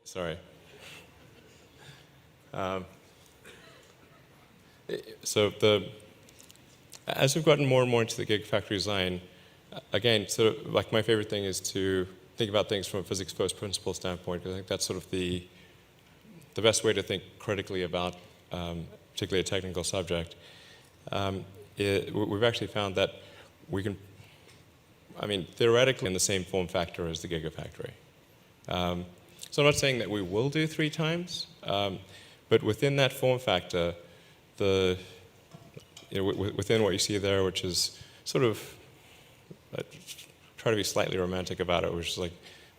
Sorry. So as we've gotten more and more into the Gigafactory design, again, sort of like my favorite thing is to think about things from a physics first principle standpoint, because I think that's sort of the best way to think critically about particularly a technical subject. We've actually found that we can, theoretically in the same form factor as the Gigafactory. So I'm not saying that we will do 3 times, but within that form factor, within what you see there, which is sort of, try to be slightly romantic about it, which is like,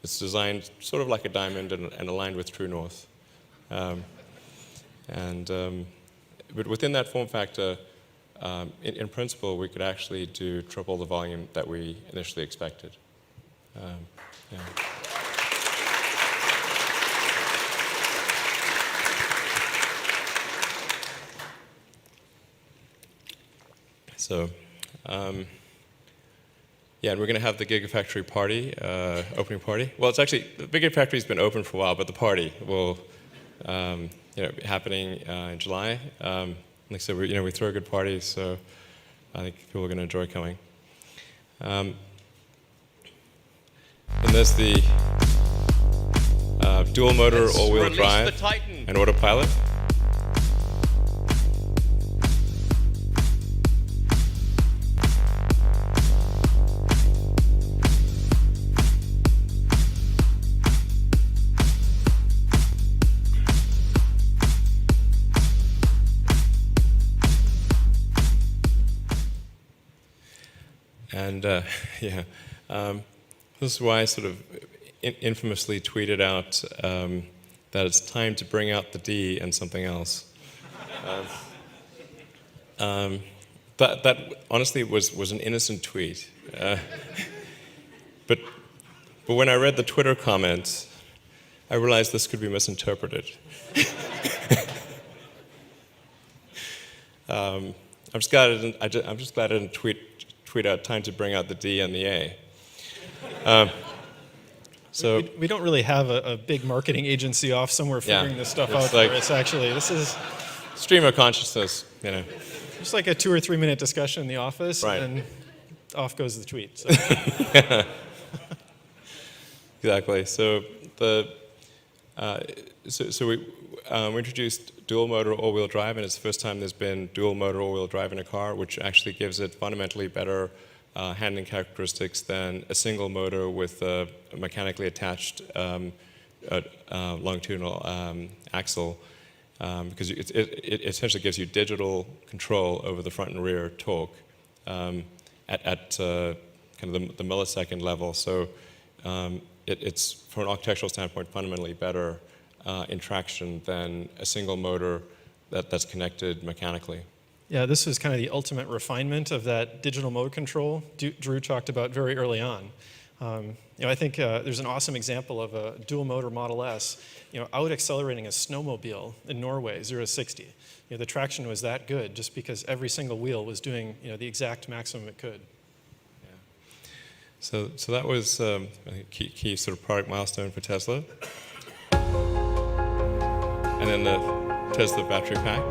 it's designed sort of like a diamond and aligned with true north. But within that form factor, in principle, we could actually do triple the volume that we initially expected. Yeah. So, yeah, and we're going to have the Gigafactory party, opening party. Well, it's actually, the Gigafactory's been open for a while, but the party will be happening in July. Like I said, we throw a good party, so I think people are going to enjoy coming. And there's the dual motor all-wheel drive and autopilot. And this is why I sort of infamously tweeted out that it's time to bring out the D and something else. That honestly was an innocent tweet. But when I read the Twitter comments, I realized this could be misinterpreted. I'm just glad I didn't tweet out time to bring out the D and the A. So we don't really have a big marketing agency off somewhere figuring this stuff out for us. Actually, this is stream of consciousness. Just like a 2 or 3 minute discussion in the office, right. And off goes the tweet. So. Exactly. So we introduced dual motor all-wheel drive, and it's the first time there's been dual motor all-wheel drive in a car, which actually gives it fundamentally better handling characteristics than a single motor with a mechanically attached longitudinal axle, because it essentially gives you digital control over the front and rear torque at kind of the millisecond level. So it's, from an architectural standpoint, fundamentally better in traction than a single motor that's connected mechanically. Yeah, this was kind of the ultimate refinement of that digital mode control Drew talked about very early on. I think there's an awesome example of a dual motor Model S, out accelerating a snowmobile in Norway, 0 to 60. The traction was that good just because every single wheel was doing the exact maximum it could. Yeah. So that was a key sort of product milestone for Tesla. And then the Tesla battery pack.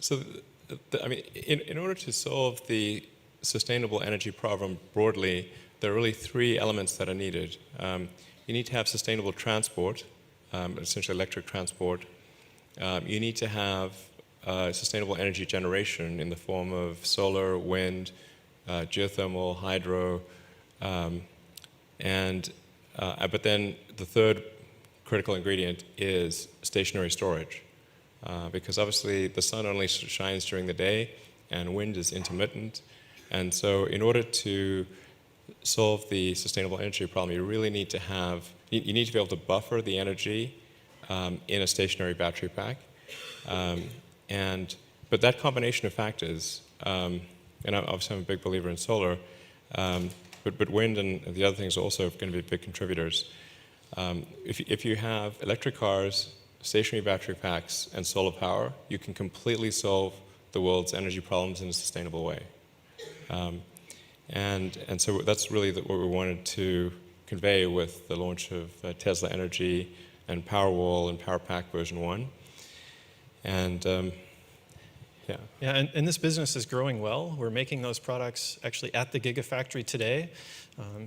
So, in order to solve the sustainable energy problem broadly, there are really 3 elements that are needed. You need to have sustainable transport, essentially electric transport. You need to have sustainable energy generation in the form of solar, wind, geothermal, hydro, but then the third critical ingredient is stationary storage. Because obviously the sun only shines during the day and wind is intermittent. And so in order to solve the sustainable energy problem, you really need to have, you need to be able to buffer the energy in a stationary battery pack. But that combination of factors, and obviously I'm a big believer in solar, but wind and the other things are also going to be big contributors. If you have electric cars, stationary battery packs, and solar power, you can completely solve the world's energy problems in a sustainable way. And so that's really what we wanted to convey with the launch of Tesla Energy and Powerwall and Powerpack version 1. And Yeah, and this business is growing well. We're making those products actually at the Gigafactory today.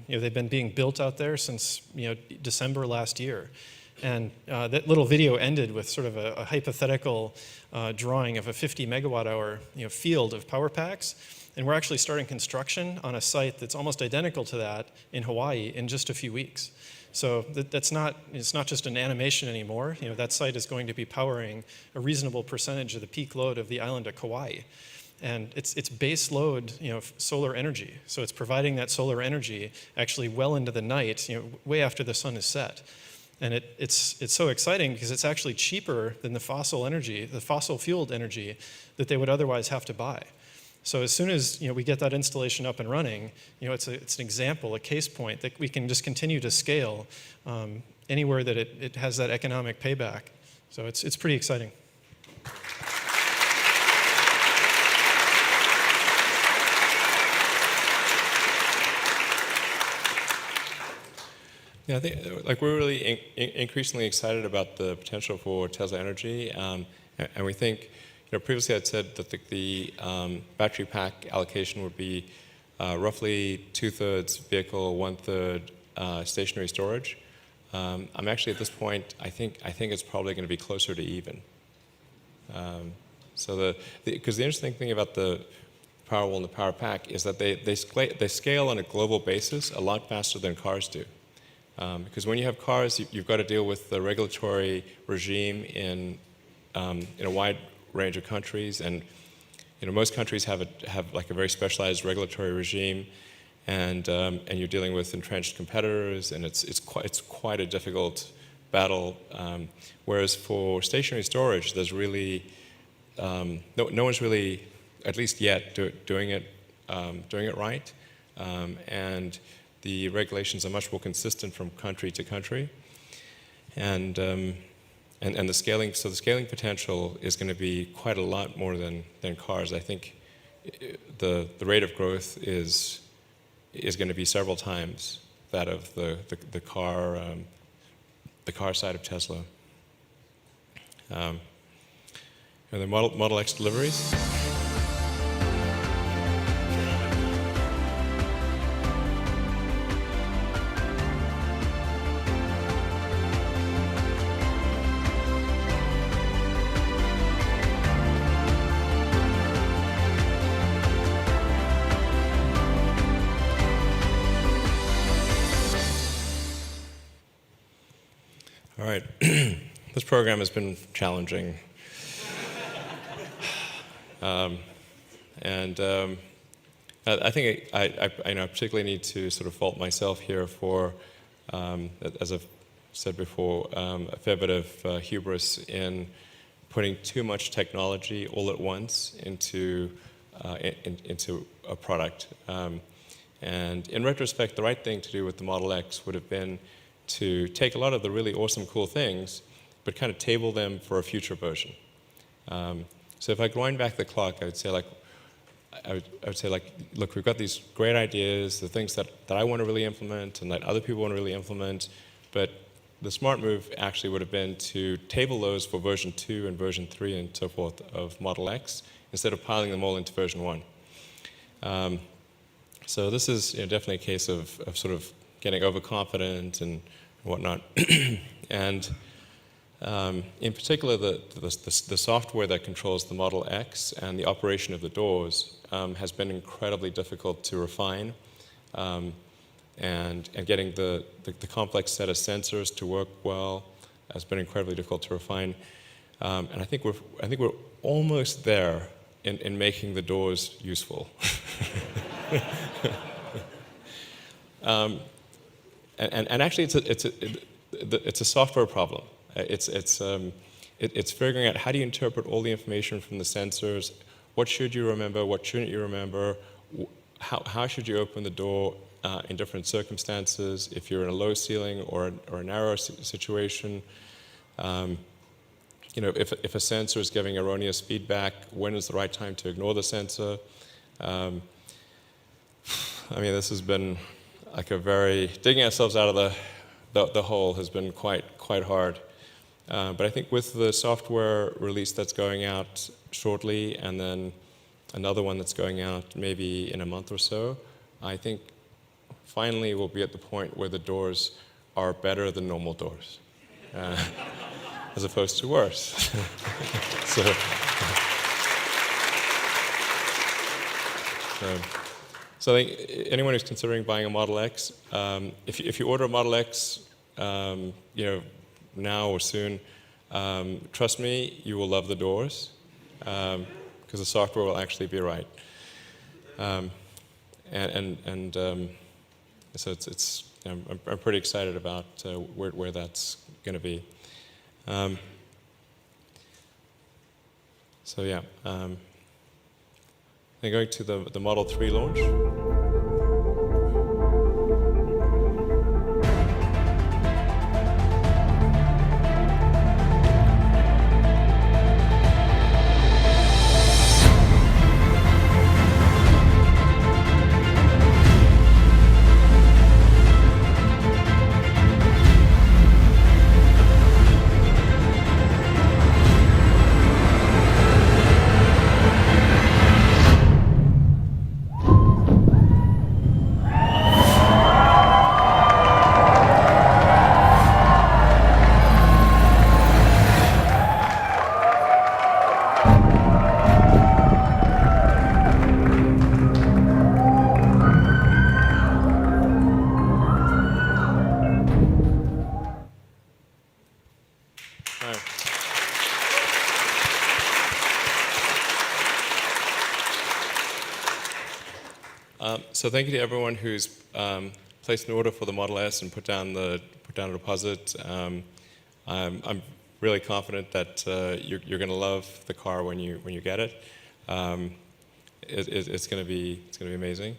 They've been being built out there since December last year. And that little video ended with sort of a hypothetical drawing of a 50 megawatt hour field of power packs. And we're actually starting construction on a site that's almost identical to that in Hawaii in just a few weeks. So it's not just an animation anymore. That site is going to be powering a reasonable percentage of the peak load of the island of Kauai. And it's base load, solar energy. So it's providing that solar energy actually well into the night, way after the sun is set. And it's so exciting because it's actually cheaper than the fossil energy, the fossil fueled energy that they would otherwise have to buy. So as soon as we get that installation up and running, it's an example, a case point that we can just continue to scale anywhere that it has that economic payback. So it's pretty exciting. Yeah, I think we're really increasingly excited about the potential for Tesla Energy, and we think. Previously I'd said that the battery pack allocation would be roughly 2/3 vehicle, 1/3 stationary storage. I'm actually at this point, I think it's probably going to be closer to even. Because the interesting thing about the Powerwall and the Power Pack is that they scale on a global basis a lot faster than cars do. Because when you have cars, you've got to deal with the regulatory regime in a wide range of countries, and most countries have like a very specialized regulatory regime, and you're dealing with entrenched competitors, and it's quite a difficult battle. Whereas for stationary storage, there's really no one's really, at least yet, doing it right, and the regulations are much more consistent from country to country, and the scaling, so the scaling potential is going to be quite a lot more than cars. I think the rate of growth is going to be several times that of the car side of Tesla. And the Model X deliveries. All right, this program has been challenging. I think I particularly need to sort of fault myself here for, as I've said before, a fair bit of hubris in putting too much technology all at once into a product. And in retrospect, the right thing to do with the Model X would have been to take a lot of the really awesome, cool things, but kind of table them for a future version. So if I wind back the clock, I would say, look, we've got these great ideas, the things that I want to really implement and that other people want to really implement, but the smart move actually would have been to table those for version 2 and version 3 and so forth of Model X, instead of piling them all into version 1. So this is definitely a case of sort of getting overconfident and whatnot. And in particular, the software that controls the Model X and the operation of the doors has been incredibly difficult to refine. And getting the complex set of sensors to work well has been incredibly difficult to refine. And I think we're almost there in making the doors useful. And actually, it's a software problem. It's figuring out how do you interpret all the information from the sensors. What should you remember? What shouldn't you remember? How should you open the door in different circumstances? If you're in a low ceiling or a narrow situation, if a sensor is giving erroneous feedback, when is the right time to ignore the sensor? This has been like digging ourselves out of the hole has been quite hard. But I think with the software release that's going out shortly, and then another one that's going out maybe in a month or so, I think finally we'll be at the point where the doors are better than normal doors, as opposed to worse. So I think anyone who's considering buying a Model X, if you order a Model X, now or soon, trust me, you will love the doors, because the software will actually be right. So I'm pretty excited about where that's going to be. Then going to the Model 3 launch. So thank you to everyone who's placed an order for the Model S and put down a deposit. I'm really confident that you're going to love the car when you get it. It's going to be amazing.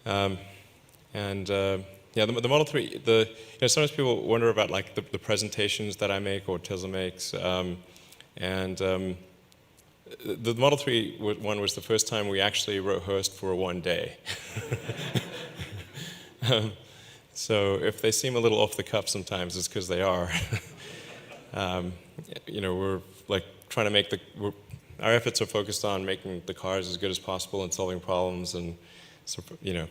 The Model 3. Sometimes people wonder about like the presentations that I make or Tesla makes, the Model 3 one was the first time we actually rehearsed for one day. So if they seem a little off the cuff sometimes, it's because they are. We're like trying to make our efforts are focused on making the cars as good as possible and solving problems, and so,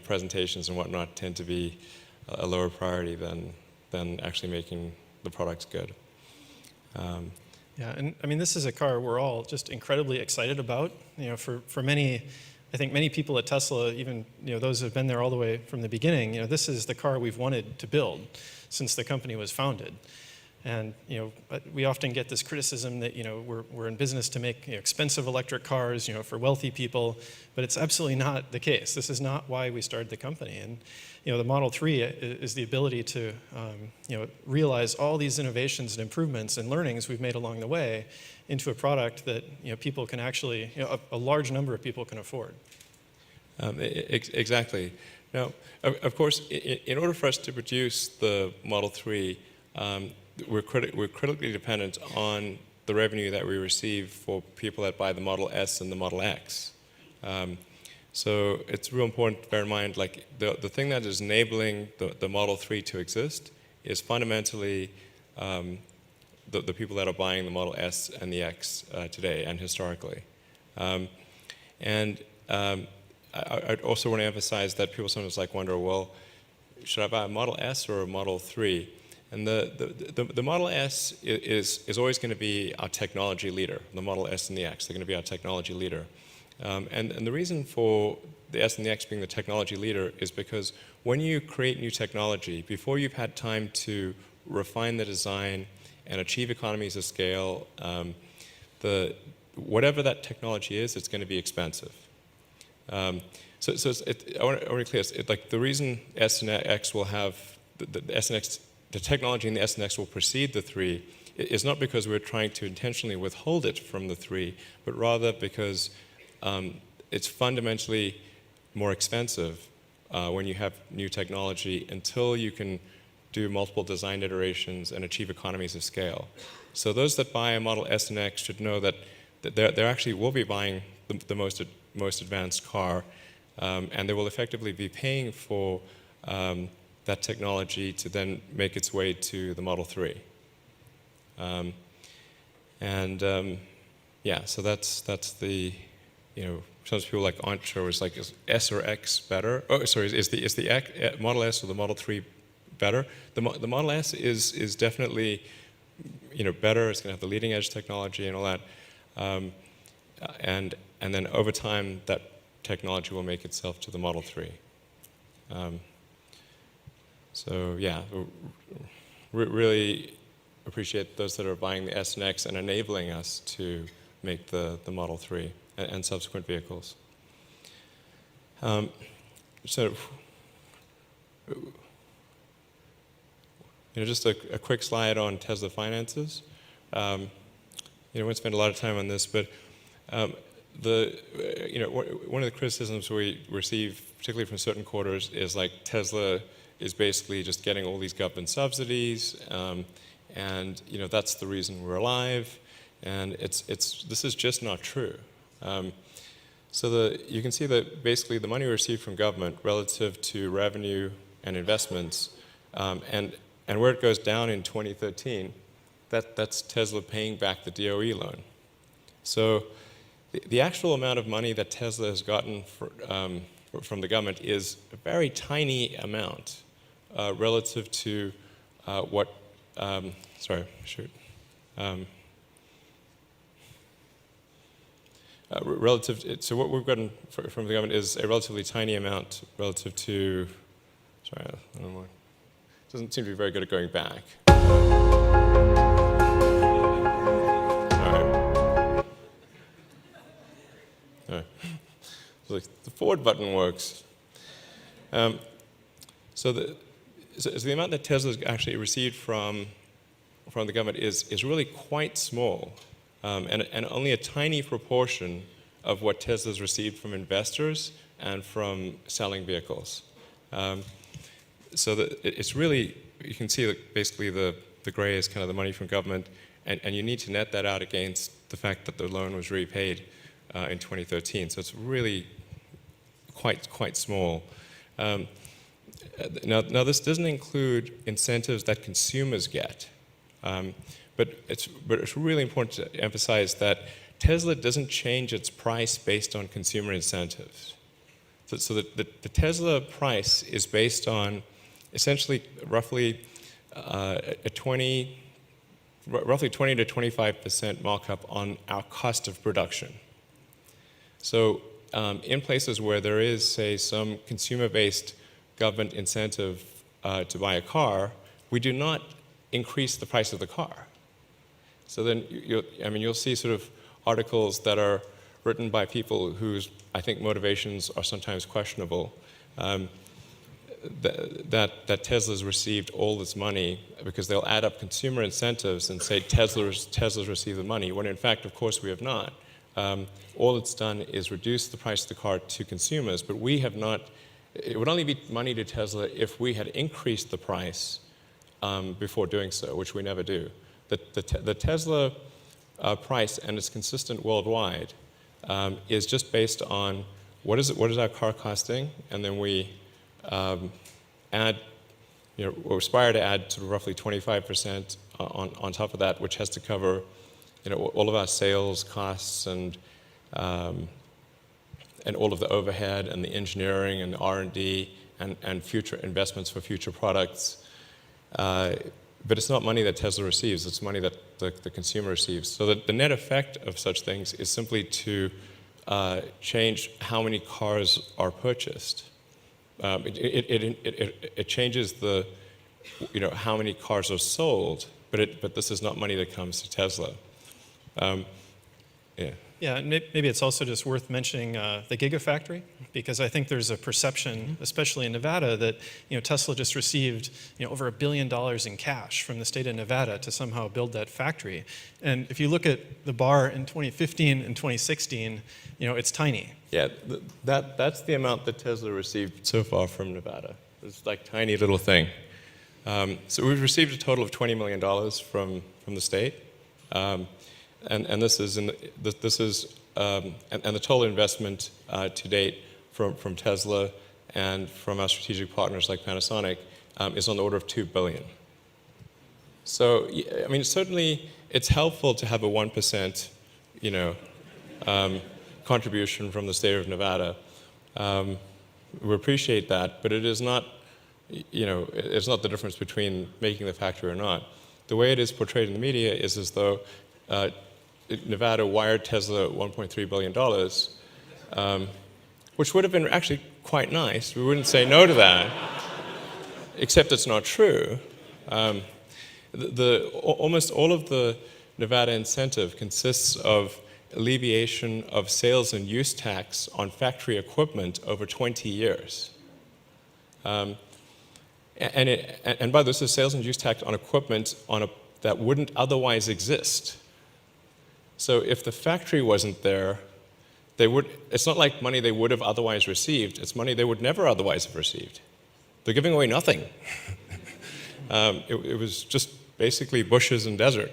presentations and whatnot tend to be a lower priority than actually making the products good. Yeah, and this is a car we're all just incredibly excited about. For many, I think many people at Tesla, even those who have been there all the way from the beginning, this is the car we've wanted to build since the company was founded. And we often get this criticism that we're in business to make expensive electric cars for wealthy people, but it's absolutely not the case. This is not why we started the company. And the Model 3 is the ability to realize all these innovations and improvements and learnings we've made along the way into a product that people can actually, a large number of people can afford. Exactly. Now, of course, in order for us to produce the Model 3, we're critically dependent on the revenue that we receive for people that buy the Model S and the Model X. So it's real important to bear in mind, like the thing that is enabling the Model 3 to exist is fundamentally the people that are buying the Model S and the X today and historically. I also want to emphasize that people sometimes wonder, well, should I buy a Model S or a Model 3? And the Model S is always going to be our technology leader. The Model S and the X, they're going to be our technology leader. And the reason for the S and the X being the technology leader is because when you create new technology, before you've had time to refine the design and achieve economies of scale, whatever that technology is, it's going to be expensive. I want to be clear. The reason S and X will have the S and X the technology in the S and X will precede the 3 is not because we're trying to intentionally withhold it from the 3, but rather because it's fundamentally more expensive when you have new technology until you can do multiple design iterations and achieve economies of scale. So those that buy a Model S and X should know that they actually will be buying the most advanced car, and they will effectively be paying for that technology to then make its way to the Model 3. Yeah, so that's the, some people like aren't sure, is like, is S or X better? Oh, sorry, is the Model S or the Model 3 better? The Model S is definitely, better. It's going to have the leading edge technology and all that. And then over time, that technology will make itself to the Model 3. So yeah, really appreciate those that are buying the S and X and enabling us to make the Model 3 and subsequent vehicles. So, just a quick slide on Tesla finances. I won't spend a lot of time on this, but one of the criticisms we receive, particularly from certain quarters, is like Tesla is basically just getting all these government subsidies, and that's the reason we're alive, and this is just not true. So you can see that basically the money we receive from government relative to revenue and investments, and where it goes down in 2013, that's Tesla paying back the DOE loan. So the actual amount of money that Tesla has gotten from the government is a very tiny amount relative to what, so what we've gotten from the government is a relatively tiny amount relative to, I don't know, doesn't seem to be very good at going back. So the forward button works. So the amount that Tesla's actually received from the government is really quite small, and only a tiny proportion of what Tesla's received from investors and from selling vehicles. So it's really, you can see that basically the gray is kind of the money from government, and you need to net that out against the fact that the loan was repaid in 2013. So it's really quite small. Now this doesn't include incentives that consumers get, but it's really important to emphasize that Tesla doesn't change its price based on consumer incentives. So the Tesla price is based on essentially roughly 20 to 25% markup on our cost of production. So in places where there is, say, some consumer-based government incentive to buy a car, we do not increase the price of the car. So then you'll see sort of articles that are written by people whose, I think, motivations are sometimes questionable, that Tesla's received all this money because they'll add up consumer incentives and say Tesla's received the money, when in fact, of course, we have not. All it's done is reduce the price of the car to consumers, but we have not. It would only be money to Tesla if we had increased the price before doing so, which we never do. The Tesla price, and it's consistent worldwide, is just based on what is our car costing, and then we add, we aspire to add sort of roughly 25% on top of that, which has to cover, all of our sales costs and all of the overhead and the engineering and the R&D and future investments for future products. But it's not money that Tesla receives, it's money that the consumer receives. So the net effect of such things is simply to change how many cars are purchased. It changes the, how many cars are sold, but this is not money that comes to Tesla. Yeah. Yeah, and maybe it's also just worth mentioning the Gigafactory, because I think there's a perception, especially in Nevada, that Tesla just received over $1 billion in cash from the state of Nevada to somehow build that factory. And if you look at the bar in 2015 and 2016, it's tiny. Yeah, that's the amount that Tesla received so far from Nevada. It's like tiny little thing. So we've received a total of $20 million from the state. And this is and the total investment to date from Tesla and from our strategic partners like Panasonic is on the order of $2 billion. So I mean, certainly it's helpful to have a 1%, contribution from the state of Nevada. We appreciate that, but it is not, it's not the difference between making the factory or not. The way it is portrayed in the media is as though Nevada wired Tesla $1.3 billion, which would have been actually quite nice. We wouldn't say no to that, except it's not true. Almost all of the Nevada incentive consists of alleviation of sales and use tax on factory equipment over 20 years. And by this is sales and use tax on equipment that wouldn't otherwise exist. So if the factory wasn't there, it's not like money they would have otherwise received, it's money they would never otherwise have received. They're giving away nothing. It was just basically bushes and desert.